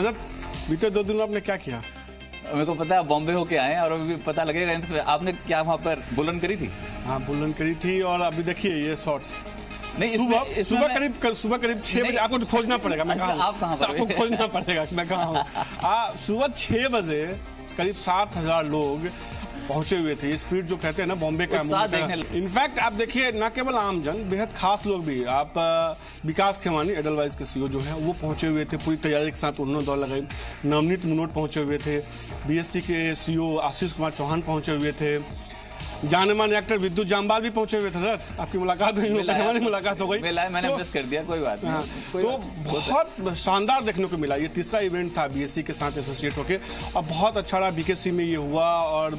बीते 2 दिनों आपने क्या किया? मेरे को पता है बॉम्बे होके आए और अभी पता लगेगा। आपने क्या वहाँ पर बुलन करी थी? हाँ, बुलन करी थी। और अभी देखिए ये शॉर्ट्स नहीं, सुबह करीब 6 बजे आपको खोजना पड़ेगा। मैं कहाँ? आप कहाँ पर? आपको खोजना पड़ेगा मैं कहाँ हूँ। सुबह 6 बजे करीब 7,000 लोग पहुंचे हुए थे। ये स्पीड जो कहते हैं ना बॉम्बे का। इनफैक्ट आप देखिए ना केवल आम जन, बेहद खास लोग भी। आप विकास खेमानी एडलवाइज के सीईओ जो है वो पहुंचे हुए थे पूरी तैयारी के साथ। उन्होंने दौड़ लगाई। नवनीत मुनोट पहुंचे हुए थे। बीएससी के सीईओ आशीष कुमार चौहान पहुंचे हुए थे। जाने माने एक्टर विद्युत जामवाल भी पहुंचे हुए थे। सर आपकी मुलाकात हुई, हमारी मुलाकात हो गई। मैंने मिस कर दिया, कोई बात नहीं। तो बहुत शानदार देखने को मिला। ये तीसरा इवेंट था बीएससी के साथ एसोसिएट होके और बहुत अच्छा रहा। बीकेसी में ये हुआ और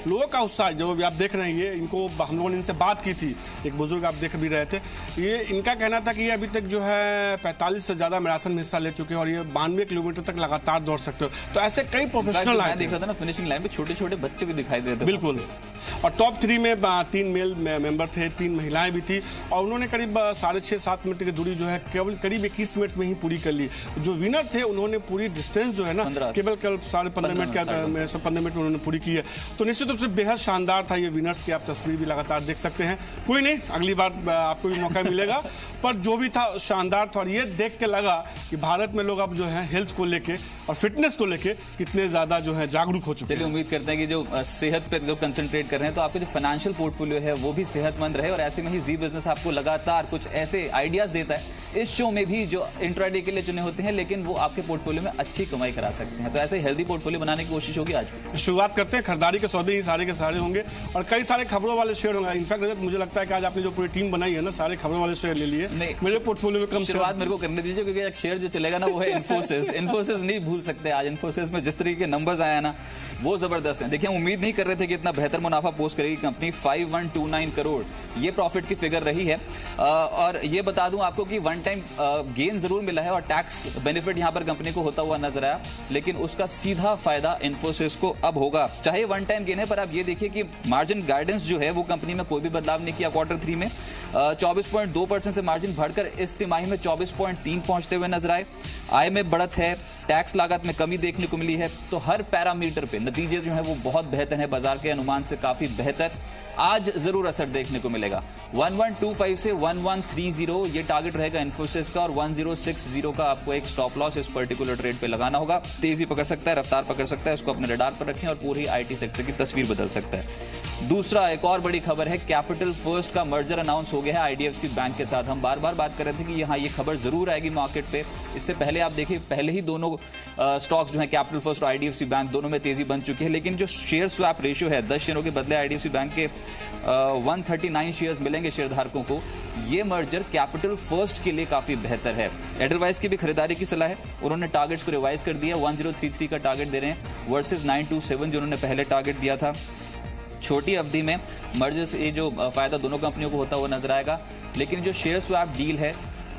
लोगों का उत्साह जो आप देख रहे हैं, ये इनको हम लोगों ने इनसे बात की थी। एक बुजुर्ग आप देख भी रहे थे। ये इनका कहना था कि ये अभी तक जो है 45 से ज्यादा मैराथन में हिस्सा ले चुके हैं और ये 92 किलोमीटर तक लगातार दौड़ सकते हो। तो ऐसे कई प्रोफेशनल देख रहा था ना फिनिशिंग लाइन पे, छोटे छोटे बच्चे भी दिखाई दे रहे थे। बिल्कुल। और टॉप 3 में 3 मेल मेंबर थे, 3 महिलाएं भी थी और उन्होंने करीब 6.5-7 मिनट की दूरी जो है केवल करीब 21 मिनट में ही पूरी कर ली। जो विनर थे उन्होंने पूरी डिस्टेंस जो है ना केवल 15.5 मिनट का 15 मिनट में उन्होंने पूरी की है। तो निश्चित रूप से बेहद शानदार था ये विनर्स की। आप तस्वीर भी लगातार देख सकते हैं। कोई नहीं, अगली बार आपको भी मौका मिलेगा। पर जो भी था शानदार था और ये देख के लगा कि भारत में लोग अब जो है हेल्थ को लेके और फिटनेस को लेके कितने ज्यादा जो है जागरूक हो चुके हैं। चलिए उम्मीद करते हैं कि जो सेहत पर जो कंसंट्रेट कर रहे हैं तो आपके जो फाइनेंशियल पोर्टफोलियो है वो भी सेहतमंद रहे। और ऐसे में ही जी बिजनेस आपको लगातार कुछ ऐसे आइडियाज देता है इस शो में भी जो इंट्राडे के लिए चुने होते हैं, लेकिन वो आपके पोर्टफोलियो में अच्छी कमाई करा सकते हैं। तो ऐसे हेल्दी पोर्टफोलियो बनाने की कोशिश होगी। आज शुरुआत करते हैं। खरीदारी के सौदे ही सारे के सारे होंगे और कई सारे खबरों वाले शेयर होंगे। इनफैक्ट मुझे लगता है कि आज आपने जो पूरी टीम बनाई है ना, सारे खबरों वाले शेयर ले लिए। मेरे पोर्टफोलियो में कम शुरुआत मेरे को करने दीजिए, क्योंकि एक शेयर जो चलेगा ना वो है इन्फोसिस। इन्फोसिस नहीं भूल सकते। आज इन्फोसिस में जिस तरीके के नंबर्स आया ना वो जबरदस्त है। देखिए उम्मीद नहीं कर रहे थे कि इतना बेहतर मुनाफा पोस्ट करेगी कंपनी। 5129 करोड़ ये प्रॉफिट की फिगर रही है। और ये बता दूं आपको कि वन टाइम गेन जरूर मिला है और टैक्स बेनिफिट यहां पर कंपनी को होता हुआ नजर आया, लेकिन उसका सीधा फायदा इन्फोसिस को अब होगा। चाहे वन टाइम गेन है, पर आप ये देखिए कि मार्जिन गाइडेंस जो है वो कंपनी में कोई भी बदलाव नहीं किया। क्वार्टर 3 में 24.2% से मार्जिन बढ़कर इस तिमाही में 24.3 पहुंचते हुए नजर आए। आय में बढ़त है, टैक्स लागत में कमी देखने को मिली है। तो हर पैरामीटर पे नतीजे जो है वो बहुत बेहतर है, बाजार के अनुमान से काफी बेहतर। आज जरूर असर देखने को मिलेगा। 1125 से 1130 ये टारगेट रहेगा इन्फोसिस का और 1060 का आपको एक स्टॉप लॉस इस पर्टिकुलर ट्रेड पे लगाना होगा। तेजी पकड़ सकता है, रफ्तार पकड़ सकता है, इसको अपने रडार पर रखें और पूरी आईटी सेक्टर की तस्वीर बदल सकता है। दूसरा एक और बड़ी खबर है, कैपिटल फर्स्ट का मर्जर अनाउंस हो गया है आईडीएफसी बैंक के साथ। हम बार बार बात कर रहे थे कि यहाँ ये खबर जरूर आएगी मार्केट पे। इससे पहले आप देखिए पहले ही दोनों स्टॉक्स जो है कैपिटल फर्स्ट और आईडीएफसी बैंक दोनों में तेजी बन चुकी है, लेकिन जो शेयर स्वैप रेशियो है 10 शेयरों के बदले आईडीएफसी बैंक के 139 शेयर्स मिलेंगे शेयरधारकों को। ये मर्जर कैपिटल फर्स्ट के लिए काफी बेहतर है। एडलवाइस की भी खरीदारी की सलाह है। उन्होंने टारगेट्स को रिवाइज कर दिया। 1033 का टारगेट दे रहे हैं वर्सेस 927 जो उन्होंने पहले टारगेट दिया था। छोटी अवधि में मर्जर से ये जो फायदा दोनों कंपनियों को होता हुआ नजर आएगा, लेकिन जो शेयर स्वैप डील है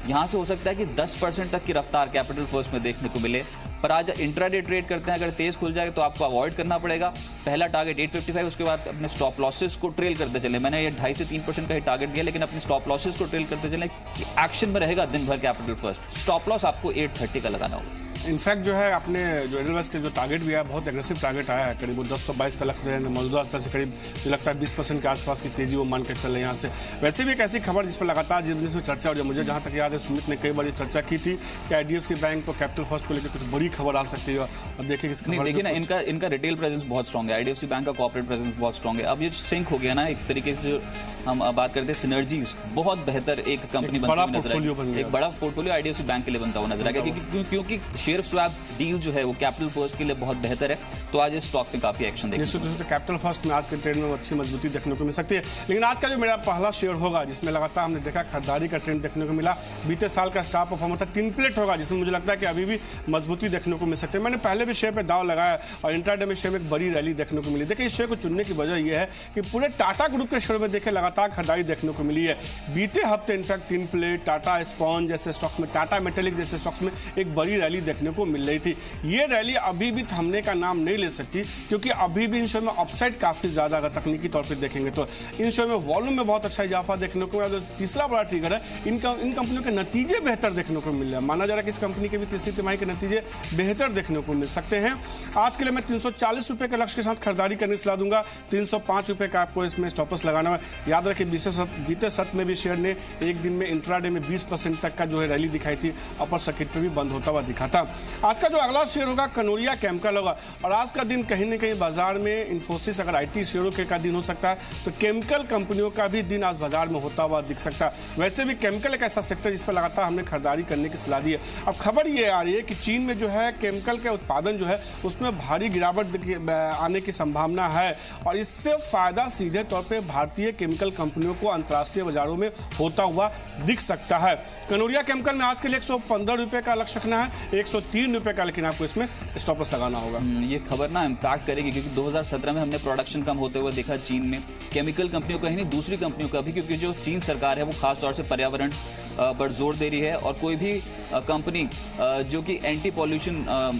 यहां से हो सकता है कि 10% तक की रफ्तार कैपिटल फर्स्ट में देखने को मिले। पर आज इंट्राडे ट्रेड करते हैं, अगर तेज खुल जाए तो आपको अवॉइड करना पड़ेगा। पहला टारगेट 855, उसके बाद अपने स्टॉप लॉसेस को ट्रेल करते चले। मैंने ये 2.5 से 3% का ही टारगेट दिया, लेकिन अपने स्टॉप लॉसेस को ट्रेल करते चले। एक्शन में रहेगा दिन भर कैपिटल फर्स्ट। स्टॉप लॉस आपको 830 का लगाना होगा। इनफैक्ट जो है आपने जो एडलवाइस के जो टारगेट भी है बहुत एग्रेसिव टारगेट आया है। करीब 1022 का लक्ष्य रहे। मौजूदा स्तर से करीब मुझे लगता है 20% के आसपास की तेजी वो मान के चल रहे हैं यहाँ से। वैसे भी एक ऐसी खबर जिस पर लगातार बिजनेस में चर्चा हो रही है। मुझे जहाँ तक याद है सुमित ने कई बार ये चर्चा की थी कि आईडीएफसी बैंक को कैपिटल फर्स्ट को लेकर कुछ बड़ी खबर आ सकती है। अब देखिए देखिए ना इनका रिटेल प्रेजेंस बहुत स्ट्रॉन्ग है। आईडीएफसी बैंक का कॉर्पोरेट प्रेजेंस बहुत स्ट्रॉन्ग है। अब ये सिंक हो गया ना एक तरीके से। जो हम बात करते हैं सिनर्जीज, बहुत बेहतर एक कंपनी बनती हुई नजर आएगी। एक बड़ा पोर्टफोलियो आईडीएफसी बैंक के लिए बनता हुआ नजर आएगा, क्योंकि शेयर स्वैप डील जो है वो कैपिटल फर्स्ट के लिए बहुत बेहतर है। तो आज इस स्टॉक में काफी एक्शन देखिए। निश्चित रूप से कैपिटल फर्स्ट में आज के ट्रेंड में अच्छी मजबूती देखने को मिल सकती है। लेकिन आज का जो मेरा पहला शेयर होगा जिसमें लगातार हमने देखा खरीदारी का ट्रेंड देखने को मिला। बीते साल का स्टार परफॉर्मर था टिनप्लेट होगा, जिसमें मुझे लगता है कि अभी भी मजबूती देखने को मिल सकती है। मैंने पहले भी शेयर पर दाव लगाया और इंट्राडे में शेयर में एक बड़ी रैली देखने को मिली। देखिए इस शेयर को चुनने की वजह यह है कि पूरे टाटा ग्रुप के शेयर में देखे लगातार खरीदारी देखने को मिली है। बीते हफ्ते इनफैक्ट टिनप्लेट, टाटा स्पॉन्ज जैसे स्टॉक्स में, टाटा मेटेलिक जैसे स्टॉक्स में एक बड़ी रैली देखने देखने को मिल रही थी। ये रैली अभी भी थमने का नाम नहीं ले सकती, क्योंकि अभी भी इन शेयर में अपसाइड काफी ज्यादा, अगर तकनीकी तौर पर देखेंगे तो इन शेयर में वॉल्यूम में बहुत अच्छा इजाफा देखने को मिला। तीसरा बड़ा ट्रिगर है, इन कंपनियों के नतीजे बेहतर देखने को मिल रहे हैं। माना जा रहा है कि इस कंपनी के भी तीसरी तिमाही के नतीजे बेहतर देखने को मिल सकते हैं। आज के लिए मैं 340 रुपए के लक्ष्य के साथ खरीदारी करने की सलाह दूंगा। 305 रुपए का आपको इसमें स्टॉप लॉस लगाना है। याद रखिए बीते सत्र में भी शेयर ने एक दिन में इंट्राडे में 20% तक का जो है रैली दिखाई थी, अपर सर्किट पे भी बंद होता हुआ दिखा था। आज का जो अगला शेयर होगा कनोरिया केमिकल होगा, और आज का दिन कहीं न कहीं बाजार में इन्फोसिस, अगर IT शेयरों के का दिन हो सकता है, तो केमिकल कंपनियों का भी दिन आज बाजार में होता हुआ दिख सकता है। वैसे भी केमिकल एक ऐसा सेक्टर जिस पर लगातार हमने खरीदारी करने की सलाह दी है। अब खबर ये आ रही है कि चीन में जो है केमिकल के उत्पादन जो है उसमें भारी गिरावट आने की संभावना है, और इससे फायदा सीधे तौर पे भारतीय केमिकल कंपनियों को अंतर्राष्ट्रीय बाजारों में होता हुआ दिख सकता है। कनोरिया केमिकल में आज के लिए 115 रुपए का लक्ष्य रखना है, 103 रुपए का लेकिन आपको इसमें स्टॉप लॉस लगाना होगा। ये खबर ना इम्पैक्ट करेगी, क्योंकि 2017 में हमने प्रोडक्शन कम होते हुए देखा चीन में, केमिकल कंपनियों का ही नहीं दूसरी कंपनियों का भी, क्योंकि जो चीन सरकार है वो खास तौर से पर्यावरण पर जोर दे रही है, और कोई भी कंपनी जो कि एंटी पॉल्यूशन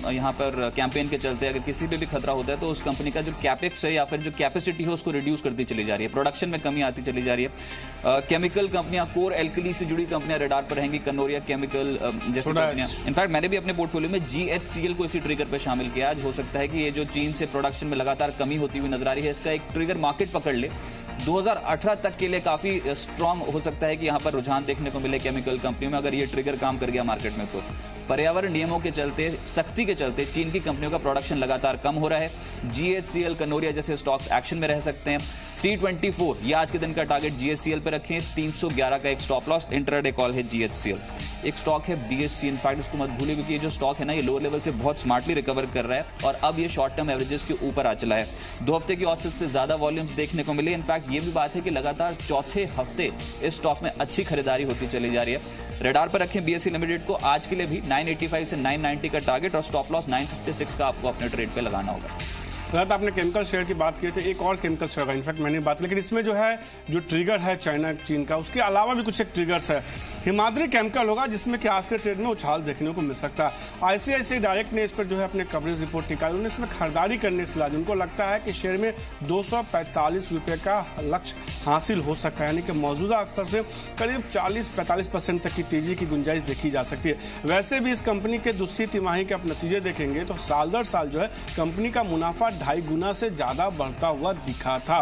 यहाँ पर कैंपेन के चलते अगर किसी पे भी खतरा होता है तो उस कंपनी का जो कैपेक्स है या फिर जो कैपेसिटी है उसको रिड्यूस करती चली जा रही है, प्रोडक्शन में कमी आती चली जा रही है। केमिकल कंपनियां, कोर एल्कली से जुड़ी कंपनियां रेडार पर रहेंगी, कनोरिया केमिकल जैसी कंपनियां। इनफैक्ट मैंने भी अपने पोर्टफोलियो में GHCL को इसी ट्रिगर पर शामिल किया। आज हो सकता है कि ये जो चीन से प्रोडक्शन में लगातार कमी होती हुई नजर आ रही है, इसका एक ट्रिगर मार्केट पकड़ ले 2018 तक के लिए काफी स्ट्रांग हो सकता है कि यहाँ पर रुझान देखने को मिले केमिकल कंपनियों में, अगर ये ट्रिगर काम कर गया मार्केट में। तो पर्यावरण नियमों के चलते, सख्ती के चलते चीन की कंपनियों का प्रोडक्शन लगातार कम हो रहा है। GHCL, कनोरिया जैसे स्टॉक्स एक्शन में रह सकते हैं। 324 ये आज के दिन का टारगेट GHCL पे रखें। 311 का एक स्टॉप लॉस, इंट्राडे कॉल है GHCL। एक स्टॉक है BSC, इनफैक्ट उसको मत भूलिए, क्योंकि ये जो स्टॉक है ना ये लोअर लेवल से बहुत स्मार्टली रिकवर कर रहा है और अब ये शॉर्ट टर्म एवरेजेस के ऊपर आ चला है। 2 हफ्ते की औसत से ज्यादा वॉल्यूम्स देखने को मिले। इनफैक्ट ये भी बात है कि लगातार चौथे हफ्ते इस स्टॉक में अच्छी खरीदारी होती चली जा रही है। रेडार पर रखें BSE लिमिटेड को। आज के लिए भी 985 से 990 का टारगेट और स्टॉप लॉस 956 का आपको अपने ट्रेड पे लगाना होगा। तो आपने केमिकल शेयर की बात की थी, एक और केमिकल शेयर का इनफैक्ट मैंने बात, लेकिन इसमें जो है जो ट्रिगर है चाइना चीन का, उसके अलावा भी कुछ एक ट्रिगर्स है। हिमाद्री केमिकल होगा जिसमें कि आज के ट्रेड में उछाल देखने को मिल सकता है। ICICI डायरेक्ट ने इस पर जो है अपने कवरेज रिपोर्ट निकाली, उन्होंने इसमें खरीदारी करने की सलाह दी। उनको लगता है कि शेयर में 245 रुपए का लक्ष्य हासिल हो सकता है, यानी कि मौजूदा स्तर से करीब 40-45% तक की तेजी की गुंजाइश देखी जा सकती है। वैसे भी इस कंपनी के दूसरी तिमाही के आप नतीजे देखेंगे तो साल दर साल जो है कंपनी का मुनाफा 2.5 गुना से ज्यादा बढ़ता हुआ दिखा था।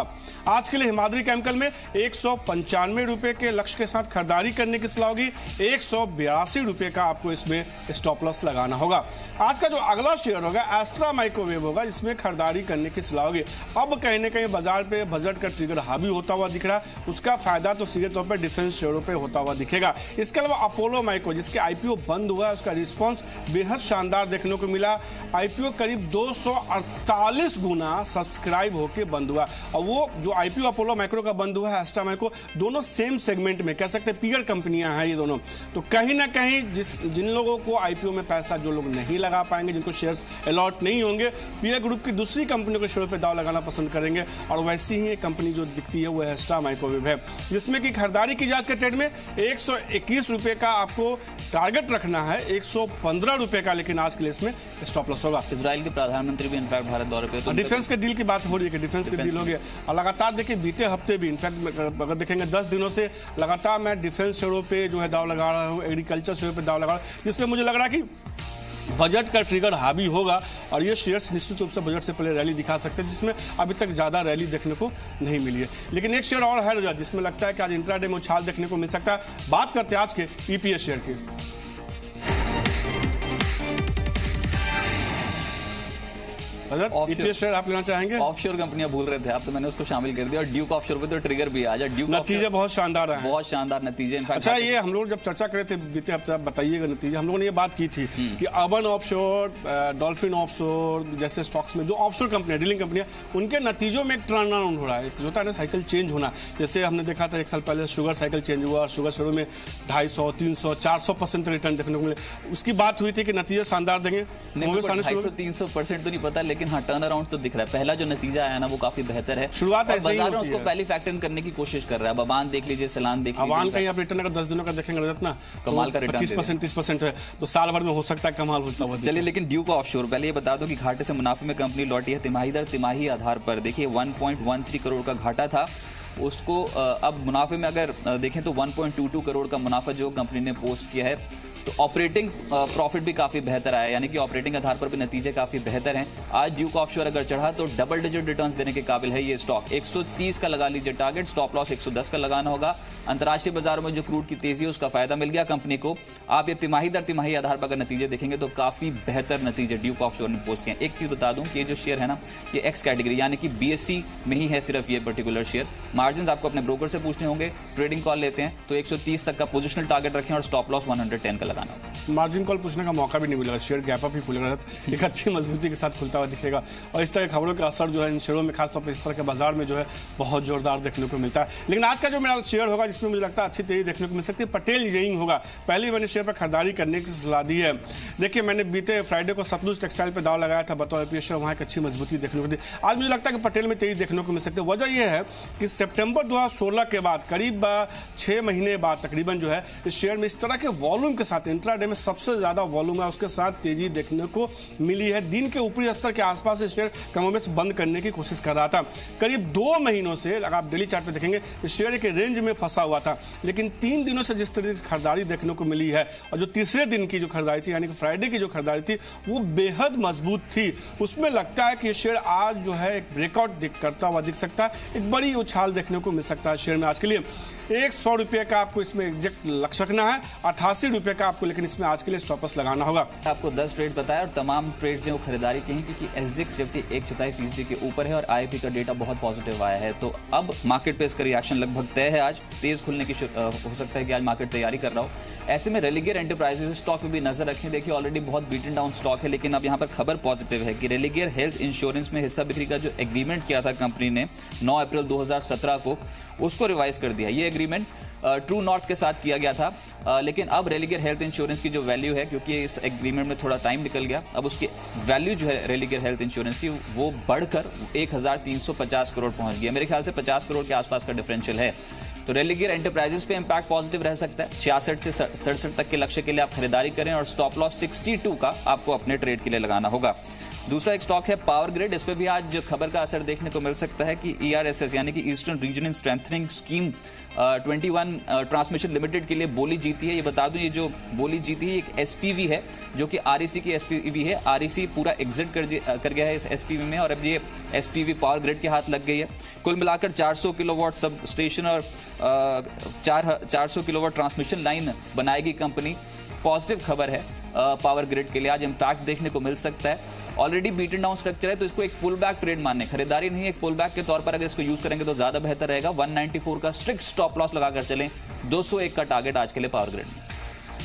आज के लिए हिमाद्री केमिकल में 195 रुपए के लक्ष्य के साथ खरीदारी करने की सलाह होगी। 182 रुपए का आपको इसमें स्टॉप लॉस लगाना होगा। आज का जो अगला शेयर होगा एस्ट्रा माइक्रोवेव होगा, जिसमें खरीदारी करने की सलाह होगी। अब कहीं ना कहीं बाजार पे बजट का ट्रिगर हावी होता हुआ दिख रहा है, उसका फायदा तो सीधे तौर पर डिफेंस शेयरों पे होता हुआ दिखेगा। इसके अलावा अपोलो माइक्रो, जिसके IPO बंद हुआ है, उसका रिस्पॉन्स बेहद शानदार देखने को मिला। IPO करीब 248 गुना सब्सक्राइब होकर बंद हुआ, और वो जो IPO अपोलो माइक्रो का बंद हुआ है, एस्ट्रा माइक्रो, दोनों सेम सेगमेंट में, कह सकते हैं पीयर कंपनियां हैं ये दोनों। तो कहीं ना कहीं जिन लोगों को IPO में पैसा जो लोग नहीं लगा पाएंगे, जिनको शेयर्स अलॉट नहीं होंगे, पीयर ग्रुप की दूसरी कंपनियों के शेयरों पे दाव लगाना पसंद करेंगे। और वैसी ही एक कंपनी जो दिखती है वो एस्ट्रा माइक्रोवेव है, जिसमें कि खरीदारी की जाए के ट्रेड में 121 रुपए का आपको टारगेट रखना है, 115 रुपए का लेकिन आज के लिए इसमें स्टॉप लॉस होगा। इजराइल के प्रधानमंत्री भी इनफैक्ट भारत दौरे पे, तो डिफेंस के डील की बात हो रही है कि डिफेंस के डील हो गया। और लगातार देखिए बीते हफ्ते भी, इनफैक्ट अगर देखेंगे 10 दिनों से लगातार मैं डिफेंस शेयरों पे जो है दाव लगा रहा हूँ, एग्रीकल्चर शेयरों पे दाव लगा रहा हूँ, जिसमें मुझे लग रहा है कि बजट का ट्रिगर हावी होगा और ये शेयर्स निश्चित रूप से बजट से पहले रैली दिखा सकते हैं, जिसमें अभी तक ज्यादा रैली देखने को नहीं मिली है। लेकिन एक शेयर और है जिसमें लगता है कि आज इंट्राडे में उछाल देखने को मिल सकता है। बात करते हैं आज के EPS शेयर की। EPS शेयर आप लेना चाहेंगे? ऑफशोर कंपनियां भूल रहे थे आप, तो मैंने उसको शामिल कर दिया। और ड्यूक ऑफशोर पे तो ट्रिगर भी आ जाए। ड्यूक नतीजे बहुत शानदार हैं, बहुत शानदार नतीजे। अच्छा, ये हम लोग जब चर्चा करे थे बीते हफ्ते, आप बताइएगा नतीजे। हम लोगों ने ये बात की थी कि अर्बन ऑफशोर, डॉल्फिन ऑफशोर जैसे स्टॉक्स में जो ऑफशोर कंपनियां, डीलिंग कंपनियां, उनके नतीजों में एक टर्न अराउंड हो रहा है, जो होता है ना साइकिल चेंज होना। जैसे हमने देखा था 1 साल पहले शुगर साइकिल चेंज हुआ, शुगर शेयरों में 250, 300, 400% रिटर्न देखने को मिले। उसकी बात हुई थी कि नतीजे शानदार देंगे। 250-300% तो नहीं पता, लेकिन लेकिन हाँ टर्न अराउंड तो दिख रहा है। पहला जो नतीजा आया ना वो काफी बेहतर है, शुरुआत ऐसे ही बाजार में होती उसको है। पहली फैक्टर करने की कोशिश कर रहा है। अब अबान देख लीजिए, सलान देख लीजिए, अबान का आप रिटर्न अगर 10 दिनों का देखेंगे रजत ना, कमाल का रिटर्न 25% 30% है, तो साल भर में हो सकता है कमाल होता हुआ। चलिए, लेकिन ड्यूक ऑफशोर, पहले ये बता दो कि घाटे से मुनाफे में कंपनी लौटी है तिमाही दर तिमाही आधार पर। देखिए 1.13 करोड़ का घाटा था, उसको अब मुनाफे में अगर देखें तो 1.22 करोड़ का मुनाफा जो कंपनी ने पोस्ट किया है। तो ऑपरेटिंग प्रॉफिट भी काफी बेहतर आया, यानी कि ऑपरेटिंग आधार पर भी नतीजे काफी बेहतर हैं। आज ड्यूक ऑफशोर अगर चढ़ा तो डबल डिजिट रिटर्न्स देने के काबिल है ये स्टॉक। 130 का लगा लीजिए टारगेट, स्टॉप लॉस 110 का लगाना होगा। अंतर्राष्ट्रीय बाजारों में जो क्रूड की तेजी है उसका फायदा मिल गया कंपनी को। आप ये तिमाही दर तिमाही आधार पर अगर नतीजे देखेंगे तो काफी बेहतर नतीजे ड्यूक ऑफशोर ने पोस्ट किए। एक चीज बता दूं कि ये जो शेयर है ना, ये एक्स कैटेगरी यानी कि बीएससी में ही है सिर्फ ये पर्टिकुलर शेयर। मार्जिन आपको अपने ब्रोकर से पूछने होंगे, ट्रेडिंग कॉल लेते हैं तो 130 तक का पोजिशनल टारगेट रखें और स्टॉप लॉस 110 का लगाना होगा। मार्जिन कॉल पूछने का मौका भी नहीं मिलेगा, शेयर गैप अप ही खुलेगा, एक अच्छी मजबूती के साथ खुलता हुआ दिखेगा। और इस तरह की खबरों का असर जो है इन शेयरों में खासतौर पर इस तरह के बाजार में जो है बहुत जोरदार देखने को मिलता है। लेकिन आज का जो मेरा शेयर होगा जिसमें मुझे लगता है अच्छी तेजी देखने को मिल सकती है, पटेल इंजीनियरिंग होगा। पहले मैंने शेयर पर खरीदारी करने की सलाह दी है। देखिए मैंने बीते फ्राइडे को सतलुज टेक्सटाइल पर दाव लगाया था बतौर IPO शेयर, वहाँ एक अच्छी मजबूती देखने को दी। आज मुझे लगता है कि पटेल में तेजी देखने को मिल सकती है। वजह यह है कि सितंबर 2016 के बाद करीब 6 महीने बाद तकरीबन जो है इस शेयर में इस तरह के वॉल्यूम के साथ इंट्राडे में सबसे ज्यादा वॉल्यूम है, उसके साथ तेजी देखने को मिली है। दिन के ऊपरी स्तर के आसपास इस शेयर कमोबेश बंद करने की कोशिश कर रहा था। करीब 2 महीनों से अगर आप डेली चार्ट पे देखेंगे इस शेयर के रेंज में फंसा हुआ था, लेकिन 3 दिनों से जिस तरह की खरीदारी देखने को मिली है और जो तीसरे दिन की जो खरीदारी थी यानी कि फ्राइडे की जो खरीदारी थी वो बेहद मजबूत थी। उसमें लगता है कि शेयर आज जो है एक ब्रेकआउट करता हुआ दिख सकता है, एक बड़ी उछाल देखने को मिल सकता है शेयर में। आज के लिए 100 रुपये का आपको इसमें एग्जैक्ट लक्ष्य रखना है, 88 रुपये का आपको लेकिन इसमें आज के लिए स्टॉप लॉस लगाना होगा। आपको 10 ट्रेड बताया और तमाम ट्रेड्स जो खरीदारी की हैं क्योंकि SGX निफ्टी 1/4% के ऊपर है और IIP का डेटा बहुत पॉजिटिव आया है। तो अब मार्केट पे इसका रिएक्शन लगभग तय है। आज तेज खुलने की हो सकता है कि आज मार्केट तैयारी कर रहा हो। ऐसे में रेलिगेयर एंटरप्राइजेज स्टॉक पे भी नजर रखें। देखिए ऑलरेडी बहुत बीटन डाउन स्टॉक है, लेकिन अब यहाँ पर खबर पॉजिटिव है कि रेलिगेयर हेल्थ इंश्योरेंस में हिस्सा बिक्री का जो एग्रीमेंट किया था कंपनी ने 9 अप्रैल 2017 को, उसको रिवाइज कर दिया। ये एग्रीमेंट ट्रू नॉर्थ के साथ किया गया था, लेकिन अब रेलिगेयर हेल्थ इंश्योरेंस की जो वैल्यू है, क्योंकि इस एग्रीमेंट में थोड़ा टाइम निकल गया, अब उसकी वैल्यू जो है रेलिगेयर हेल्थ इंश्योरेंस की वो बढ़कर 1350 करोड़ पहुंच गया। मेरे ख्याल से 50 करोड़ के आसपास का डिफरेंशियल है। तो रेलिगेयर एंटरप्राइजेस पे इंपैक्ट पॉजिटिव रह सकता है। 66 से 67 तक के लक्ष्य के लिए आप खरीदारी करें और स्टॉप लॉस 62 का आपको अपने ट्रेड के लिए लगाना होगा। दूसरा एक स्टॉक है पावर ग्रिड। इस पे भी आज खबर का असर देखने को मिल सकता है कि ERSS यानी कि eastern regional strengthening scheme 21 transmission limited के लिए बोली जीती है। ये बता दूं, ये जो बोली जीती है एक SPV है जो कि REC की SPV है। REC पूरा एग्जिट कर गया है इस SPV में और अब ये SPV पावर ग्रिड के हाथ लग गई है। कुल मिलाकर 400 किलोवाट सब स्टेशन और 400 किलोवाट ट्रांसमिशन लाइन बनाएगी कंपनी। पॉजिटिव खबर है पावर ग्रिड के लिए, आज इंपैक्ट देखने को मिल सकता है। ऑलरेडी बीटन डाउन स्ट्रक्चर है तो इसको एक पुल बैक ट्रेड मानने, खरीदारी नहीं, एक पुल बैक के तौर पर अगर इसको यूज करेंगे तो ज्यादा बेहतर रहेगा। 194 का स्ट्रिक्ट स्टॉप लॉस लगाकर चलें, 201 का टारगेट आज के लिए पावर ग्रिड में।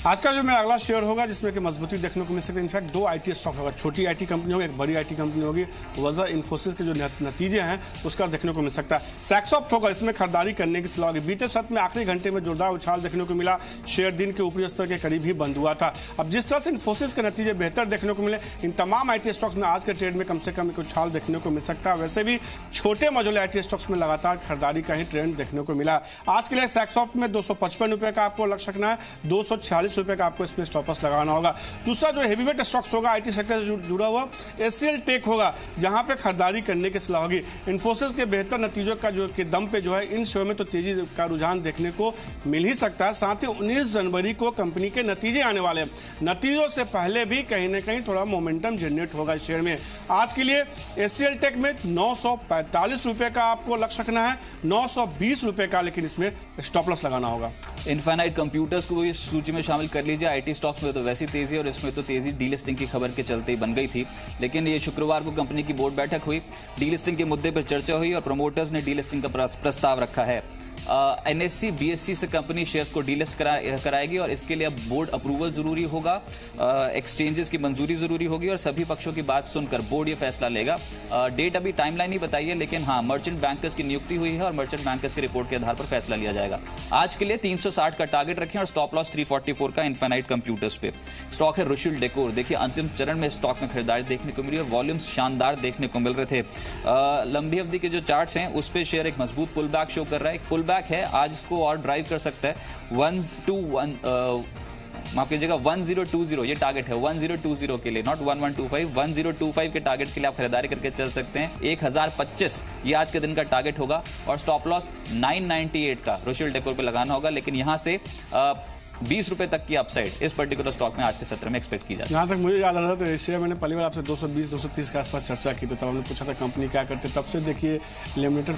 आज का जो मेरा अगला शेयर होगा जिसमें कि मजबूती देखने को मिल सकती है, इनफैक्ट 2 IT स्टॉक होगा, छोटी IT कंपनी होगी, एक बड़ी IT कंपनी होगी। वजह इन्फोसिस के जो नतीजे हैं उसका देखने को मिल सकता है। सैक्सॉफ्ट होगा, इसमें खरीदारी करने की सलाह होगी। बीते सत्र में आखिरी घंटे में जोरदार उछाल देखने को मिला, शेयर दिन के ऊपरी स्तर के करीब ही बंद हुआ था। अब जिस तरह से इन्फोसिस के नतीजे बेहतर देखने को मिले, इन तमाम IT स्टॉक्स में आज के ट्रेड में कम से कम एक उछाल देखने को मिल सकता है। वैसे भी छोटे मझोले IT स्टॉक्स में लगातार खरीदारी का ही ट्रेंड देखने को मिला। आज के लिए सैक्सॉफ्ट में 255 रुपये का आपको लक्ष्य रखना है, 246 रुपये का आपको इसमें स्टॉप लॉस लगाना होगा। दूसरा जो हेवीवेट स्टॉक्स होगा IT सेक्टर से जुड़ा हुआ HCL टेक होगा, जहां पे खरीदारी करने की सलाह होगी। इन्फोसिस के बेहतर नतीजों का जो के दम पे जो है इन शेयर में तो तेजी का रुझान देखने को मिल ही सकता है। साथ ही 19 जनवरी को कंपनी के नतीजे आने वाले हैं, नतीजों से पहले भी कहीं ना कहीं थोड़ा मोमेंटम जनरेट होगा इस शेयर में। आज के लिए HCL टेक में 945 रुपए का आपको लक्ष्य रखना है, 920 रुपए का लेकिन इसमें स्टॉप लॉस लगाना होगा। इनफाइनाइट कंप्यूटर्स को इस सूची में शामिल कर लीजिए। IT स्टॉक्स में तो वैसी तेजी और इसमें तो तेजी डीलिस्टिंग की खबर के चलते ही बन गई थी, लेकिन ये शुक्रवार को कंपनी की बोर्ड बैठक हुई, डीलिस्टिंग के मुद्दे पर चर्चा हुई और प्रमोटर्स ने डीलिस्टिंग का प्रस्ताव रखा है। NSE BSE से कंपनी शेयर्स को डीलिस्ट कराएगी और इसके लिए अब बोर्ड अप्रूवल जरूरी होगा, एक्सचेंजेस की मंजूरी जरूरी होगी और सभी पक्षों की बात सुनकर बोर्ड ये फैसला लेगा। डेट अभी टाइमलाइन नहीं बताई है, लेकिन हाँ, मर्चेंट बैंकर्स की नियुक्ति हुई है और मर्चेंट बैंकर्स की रिपोर्ट के आधार पर फैसला लिया जाएगा। आज के लिए 360 का टारगेट रखें और स्टॉप लॉस 344 का इन्फिनाइट कंप्यूटर्स पे। स्टॉक है रुशिल डेकोर। देखिए अंतिम चरण में स्टॉक में खरीदारी देखने को मिली और वॉल्यूम्स शानदार देखने को मिल रहे थे। लंबी अवधि के जो चार्ट्स हैं उस पे शेयर एक मजबूत पुल बैक शो कर रहा है। एक पुल बैक है, आज इसको और ड्राइव कर सकता है। माफ कीजिएगा 1020, ये टारगेट है 1020 के लिए, नॉट 1125। 1025 के टारगेट के लिए आप खरीदारी करके चल सकते हैं। 1025 ये आज के दिन का टारगेट होगा और स्टॉप लॉस 998 का रुशिल डेकोर पे लगाना होगा, लेकिन यहां से 20 रुपए तक की अपसाइड इस पर्टिकुलर स्टॉक में आज के सत्र में एक्सपेक्ट की जाती है। जहाँ तक मुझे याद आ रहा था तो शेयर मैंने पहली बार आपसे 220-230 के आसपास चर्चा की, तो तब हमने पूछा था कंपनी क्या करते। तब से देखिए लेमिनेटेड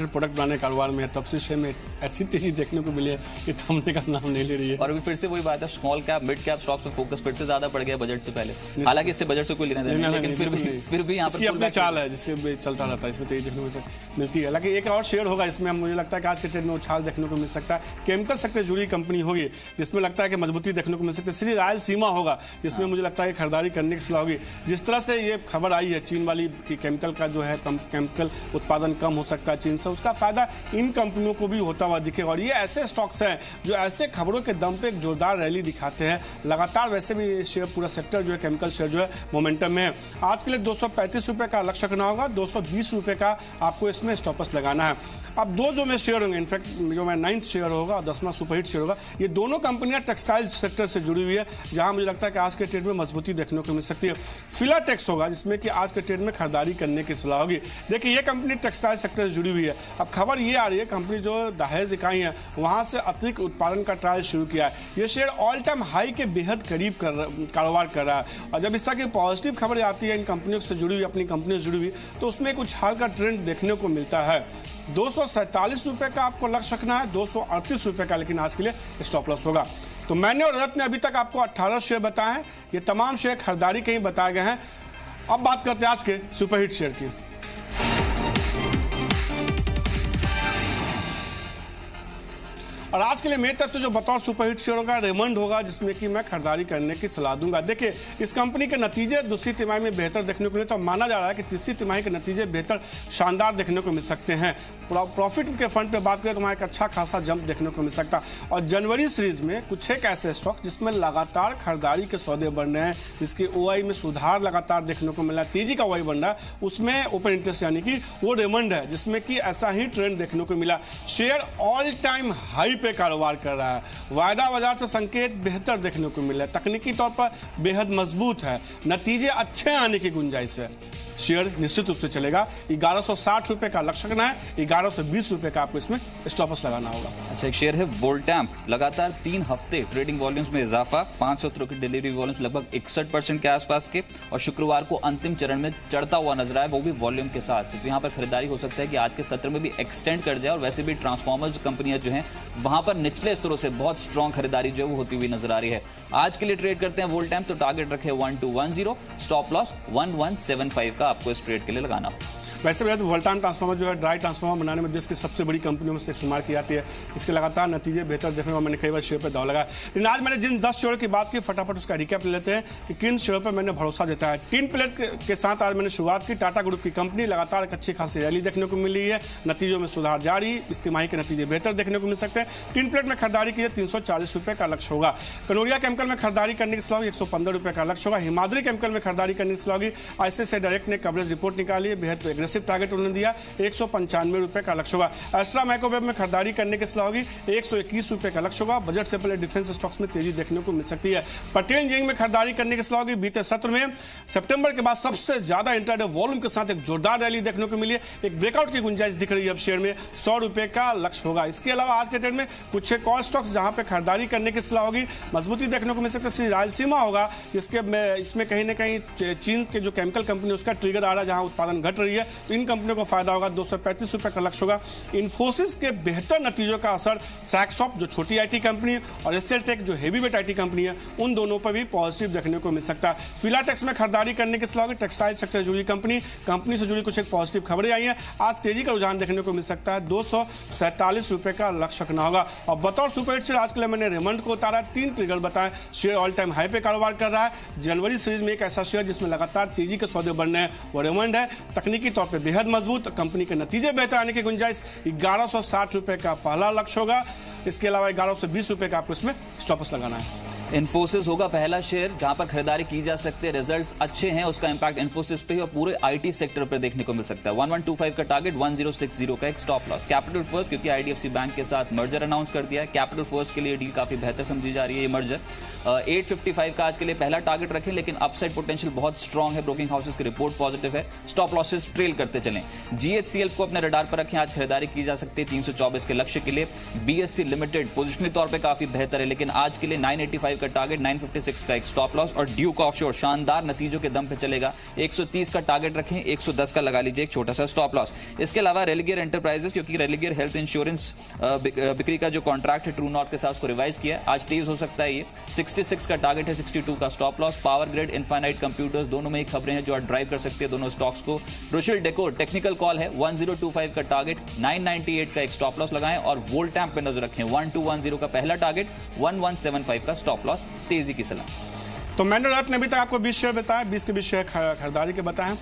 प्रोडक्ट बनाने कारोबार में है, तब से शेयर में ऐसी तेजी देखने को मिली है कि थमने का नाम नहीं ले रही है। और अभी फिर से वही बात है, small cap mid cap stocks पे फोकस फिर से ज्यादा पड़ गया बजट से पहले। हालांकि इससे बजट से कोई लेना देना नहीं, लेकिन फिर भी यहाँ पर अपना चाल है जिससे चलता रहता है, इसमें तेजी देखने को मिलती है। हालांकि एक और शेयर होगा इसमें मुझे लगता है कि आज के ट्रेड में उछाल देखने को मिल सकता है। केमिकल सेक्टर जुड़ी कंपनी होगी जिसमें लगता है कि मजबूती देखने को मिल सकती है। श्री रायलसीमा होगा जिसमें मुझे लगता है कि खरीदारी करने की सलाह होगी। जिस तरह से ये खबर आई है चीन वाली कि केमिकल का जो है केमिकल उत्पादन कम हो सकता है चीन से, उसका फायदा इन कंपनियों को भी होता हुआ दिखेगा। और ये ऐसे स्टॉक्स हैं जो ऐसे खबरों के दम पे एक जोरदार रैली दिखाते हैं लगातार। वैसे भी शेयर पूरा सेक्टर जो है केमिकल शेयर जो है मोमेंटम में है। आज के लिए 235 रुपए का लक्ष्य रखना होगा, 220 रुपए का आपको इसमें स्टॉपस लगाना है। अब दो जो में शेयर होंगे, इनफैक्ट जो मैं 9th शेयर होगा और 10वां सुपरहिट शेयर होगा, ये दोनों कंपनियां टेक्सटाइल सेक्टर से जुड़ी हुई है, जहां मुझे लगता है कि आज के ट्रेड में मजबूती देखने को मिल सकती है। फिलाटेक्स होगा जिसमें कि आज के ट्रेड में खरीदारी करने की सलाह होगी। देखिए ये कंपनी टेक्सटाइल सेक्टर से जुड़ी हुई है। अब खबर ये आ रही है कंपनी जो दहेज इकाई है वहां से अतिरिक्त उत्पादन का ट्रायल शुरू किया है। ये शेयर ऑल टाइम हाई के बेहद करीब कारोबार कर रहा है। और जब इस तरह की पॉजिटिव खबरें आती है इन कंपनियों से जुड़ी हुई, अपनी कंपनियों से जुड़ी हुई, तो उसमें एक उछाल का ट्रेंड देखने को मिलता है। 247 रुपए का आपको लक्ष्य रखना है, 238 रुपए का लेकिन आज के लिए स्टॉप लॉस होगा। तो मैंने और रजत ने अभी तक आपको 18 शेयर बताए हैं। ये तमाम शेयर खरीदारी के ही बताए गए हैं। अब बात करते हैं आज के सुपरहिट शेयर की। और आज के लिए मेरी तरफ से जो बतौर सुपरहिट शेयर होगा रेमंड होगा, जिसमें कि मैं खरीदारी करने की सलाह दूंगा। देखिए इस कंपनी के नतीजे दूसरी तिमाही में बेहतर देखने को मिले, तो माना जा रहा है कि तीसरी तिमाही के नतीजे बेहतर शानदार देखने को मिल सकते हैं। प्रॉफिट के फ्रंट पे बात करें तो वहाँ एक अच्छा खासा जंप देखने को मिल सकता। और जनवरी सीरीज में कुछ एक ऐसे स्टॉक जिसमें लगातार खरीदारी के सौदे बढ़ रहे हैं, जिसके ओआई में सुधार लगातार देखने को मिला, तेजी का ओआई बन रहा है, उसमें ओपन इंटरेस्ट यानी कि वो रेमंड है जिसमें कि ऐसा ही ट्रेंड देखने को मिला। शेयर ऑल टाइम हाई पे कारोबार कर रहा है। वायदा बाजार से संकेत बेहतर देखने को मिला है, तकनीकी तौर पर बेहद मजबूत है, नतीजे अच्छे आने की गुंजाइश है। शेयर निश्चित रूप से चलेगा। 1160 रुपए का लक्ष्य रखना है, 1120 रुपए का आपको इसमें स्टॉपस लगाना होगा। अच्छा, एक शेयर है वोल्टैम्प। लगातार 3 हफ्ते ट्रेडिंग वॉल्यूम्स में इजाफा, 5 सत्रों की डिलीवरी वॉल्यूम्स लगभग 61% के आसपास के, और शुक्रवार को अंतिम चरण में चढ़ता हुआ नजर आया, वो भी वॉल्यूम के साथ। तो यहाँ पर खरीदारी हो सकता है कि आज के सत्र में भी एक्सटेंड कर जाए। और वैसे भी ट्रांसफॉर्मर्स कंपनियां जो हैं वहां पर निचले स्तरों से बहुत स्ट्रॉन्ग खरीदारी जो है वो होती हुई नजर आ रही है। आज के लिए ट्रेड करते हैं वोल्टैम्प, तो टारगेट रखे 1210, स्टॉप लॉस 1175 का आपको इस ट्रेड के लिए लगाना हो। वैसे भी वोल्टान ट्रांसफार्मर जो है ड्राई ट्रांसफार्मर बनाने में देश की सबसे बड़ी कंपनियों में से शुमार की जाती है। इसके लगातार नतीजे बेहतर देखने को मैंने कई बार शेयर पर दाव लगाया। लेकिन आज मैंने जिन 10 शेयर की बात की फटाफट उसका रिकैप ले लेते हैं कि किन शेयर पर मैंने भरोसा देता है। 3 प्लेट के साथ आज मैंने शुरुआत की। टाटा ग्रुप की कंपनी लगातार एक अच्छी खासी रैली देखने को मिल रही है, नतीजों में सुधार जारी, इस तिमाही के नतीजे बेहतर देखने को मिल सकते हैं। 3 प्लेट में खरीदारी की है, 340 रुपए का लक्ष्य होगा। कनोरिया केमिकल में खरीदारी करने की सलाह 115 रुपए का लक्ष्य होगा। हिमाद्री केमिकल में खरीदारी करने की सलाह होगी। आईसीआईसीआई डायरेक्ट ने कवरेज रिपोर्ट निकाली है, बेहद एग्रेसिव टारगेट उन्होंने दिया, 195 रुपए का लक्ष्य होगा। एस्ट्रा माइक्रोवेव में खरीदारी करने की सलाह होगी, 121 रुपए का लक्ष्य होगा। बजट से पहले डिफेंस स्टॉक्स में तेजी देखने को मिल सकती है। पटेल इंजीनियरिंग में खरीदारी करने की सलाह होगी। बीते सत्र में सितंबर के बाद सबसे ज्यादा इंट्राडे वॉल्यूम के साथ एक जोरदार रैली देखने को मिली है। एक ब्रेकआउट की गुंजाइश दिख रही है अब शेयर में, 100 रुपए का लक्ष्य होगा। इसके अलावा आज के ट्रेड में कुछ एक और स्टॉक्स जहां पे खरीदारी करने की सलाह होगी, मजबूती देखने को मिल सकती है। श्री रायलसीमा होगा, इसमें कहीं ना कहीं चीन के जो केमिकल कंपनी उसका ट्रिगर आ रहा है, जहां उत्पादन घट रही है, तो इन कंपनियों को फायदा होगा। 235 रुपए का लक्ष्य होगा। इन्फोसिस के बेहतर नतीजों का असर सैक्सॉफ्ट जो छोटी आईटी कंपनी और एसएलटेक जो हेवीवेट आईटी कंपनी है उन दोनों पर भी पॉजिटिव देखने को मिल सकता है। फिलाटेक्स में खरीदारी करने की सलाह होगी। टेक्सटाइल सेक्टर से जुड़ी कंपनी से जुड़ी कुछ एक पॉजिटिव खबरें आई हैं। आज तेजी का रुझान देखने को मिल सकता है। 247 रुपए का लक्ष्य रखना होगा। और बतौर सुपर हिट शेयर आज के लिए मैंने रेमंड को उतारा। 3 ट्रिगर बताएं। शेयर ऑल टाइम हाई पे कारोबार कर रहा है। जनवरी सीरीज में एक ऐसा शेयर जिसमें लगातार तेजी के सौदे बढ़ने हैं वो रेमंड है। तकनीकी तौर पर बेहद मजबूत, कंपनी के नतीजे बेहतर आने की गुंजाइश। 1160 रुपए का पहला लक्ष्य होगा। इसके अलावा 1120 रुपए का आपको इसमें स्टॉप लॉस लगाना है। इन्फोसिस होगा पहला शेयर जहां पर खरीदारी की जा सकती है। रिजल्ट्स अच्छे हैं, उसका इंपैक्ट इन्फोसिस पे ही और पूरे आईटी सेक्टर पर देखने को मिल सकता है। 1125 का टारगेट, 1060 का एक स्टॉप लॉस। कैपिटल फर्स्ट क्योंकि आईडीएफसी बैंक के साथ मर्जर अनाउंस कर दिया है। कैपिटल फर्स्ट के लिए डील काफी बेहतर समझी जा रही है ये मर्जर। 855 का आज के लिए पहला टारगेट रखें, लेकिन अपसाइड पोटेंशियल बहुत स्ट्रांग है। ब्रोकिंग हाउसेस की रिपोर्ट पॉजिटिव है। स्टॉप लॉसेस ट्रेल करते चलें। जीएचसीएल को अपने रडार पर रखें, आज खरीदारी की जा सकती है 324 के लक्ष्य के लिए। बीएससी लिमिटेड पोजिशनल तौर पर काफी बेहतर है, लेकिन आज के लिए 985 का टारगेट, 956 का एक स्टॉप लॉस। और ड्यूक ऑफशोर शानदार नतीजों के दम पे चलेगा। 130 का टारगेट रखें, 110 का लगा लीजिए एक छोटा सा स्टॉप लॉस। इसके अलावा रेलिगेयर एंटरप्राइजेस, क्योंकि रेलिगेयर हेल्थ इंश्योरेंस बिक्री का जो कॉन्ट्रैक्ट है ट्रू नॉट के साथ उसको रिवाइज किया है, आज तेज हो सकता है ये। 66 का टारगेट है, 62 का stop loss. Power grid, infinite computers, दोनों में ही खबरें हैं जो आज ड्राइव कर सकती है दोनों स्टॉक्स को। रोशिल डेकोर टेक्निकल कॉल है, 1025 का टारगेट, 998 का एक स्टॉप लॉस लगाएं। और वोल्टैम्प पे नजर रखें, 1210 का पहला टारगेट, 1175 का स्टॉप लॉस। तेजी की सलाह। तो मैंने रात ने अभी तक आपको 20 शेयर बताया, 20 के 20 शेयर खरीदारी के बताएं।